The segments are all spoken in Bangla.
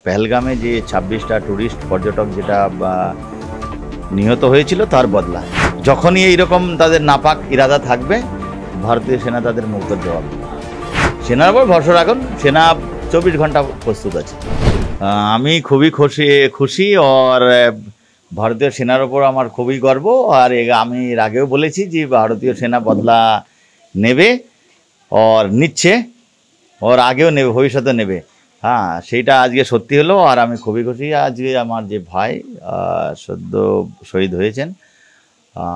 পেহেলগামে যে 26টা টুরিস্ট পর্যটক যেটা নিহত হয়েছিল তার বদলা যখনই এইরকম তাদের নাপাক ইরাদা থাকবে ভারতীয় সেনা তাদের মুক্তর জবাব দেবে। সেনার উপর ভরসা রাখুন, সেনা 24 ঘন্টা প্রস্তুত আছে। আমি খুবই খুশি আর ভারতীয় সেনার ওপর আমার খুবই গর্ব। আর আমি এর আগেও বলেছি যে ভারতীয় সেনা বদলা নেবে আর নিচ্ছে, ওর আগেও নেবে, ভবিষ্যতে নেবে। হ্যাঁ, সেইটা আজকে সত্যি হলো। আর আমি খুবই খুশি আজকে আমার যে ভাই সদ্য শহীদ হয়েছেন,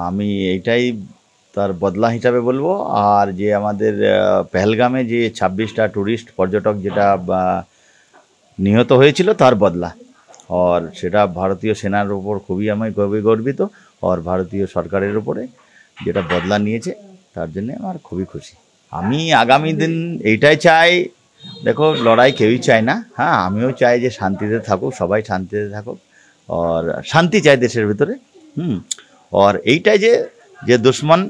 আমি এইটাই তার বদলা হিসাবে বলবো। আর যে আমাদের পেহেলগামে যে 26টা টুরিস্ট পর্যটক যেটা নিহত হয়েছিল তার বদলা, আর সেটা ভারতীয় সেনার উপর খুবই আমি গর্বিত। আর ভারতীয় সরকারের উপরে যেটা বদলা নিয়েছে তার জন্য আমার খুবই খুশি। আমি আগামী দিন এইটাই চাই, দেখো লড়াই কেউই চায় না। হ্যাঁ, আমিও চাই যে শান্তিতে থাকুক, সবাই শান্তিতে থাকুক, আর শান্তি চাই দেশের ভিতরে। আর এইটাই যে দুশ্মন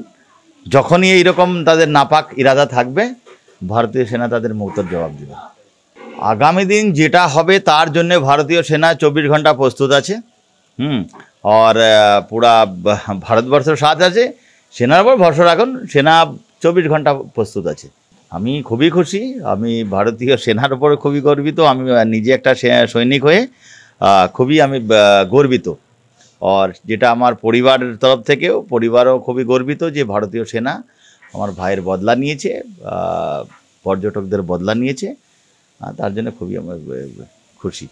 যখনই এইরকম তাদের নাপাক ইরাদা থাকবে ভারতীয় সেনা তাদের মুক্তর জবাব দেবে। আগামী দিন যেটা হবে তার জন্য ভারতীয় সেনা 24 ঘন্টা প্রস্তুত আছে। আর পুরা ভারতবর্ষের সাথ আছে। সেনার উপর ভরসা রাখুন, সেনা 24 ঘন্টা প্রস্তুত আছে। আমি খুবই খুশি, আমি ভারতীয় সেনার উপরে খুবই গর্বিত। আমি নিজে একটা সৈনিক হয়ে খুবই আমি গর্বিত। আর যেটা আমার পরিবারের তরফ থেকেও, পরিবারও খুবই গর্বিত যে ভারতীয় সেনা আমার ভাইয়ের বদলা নিয়েছে, পর্যটকদের বদলা নিয়েছে। তার জন্য খুবই আমার খুশি।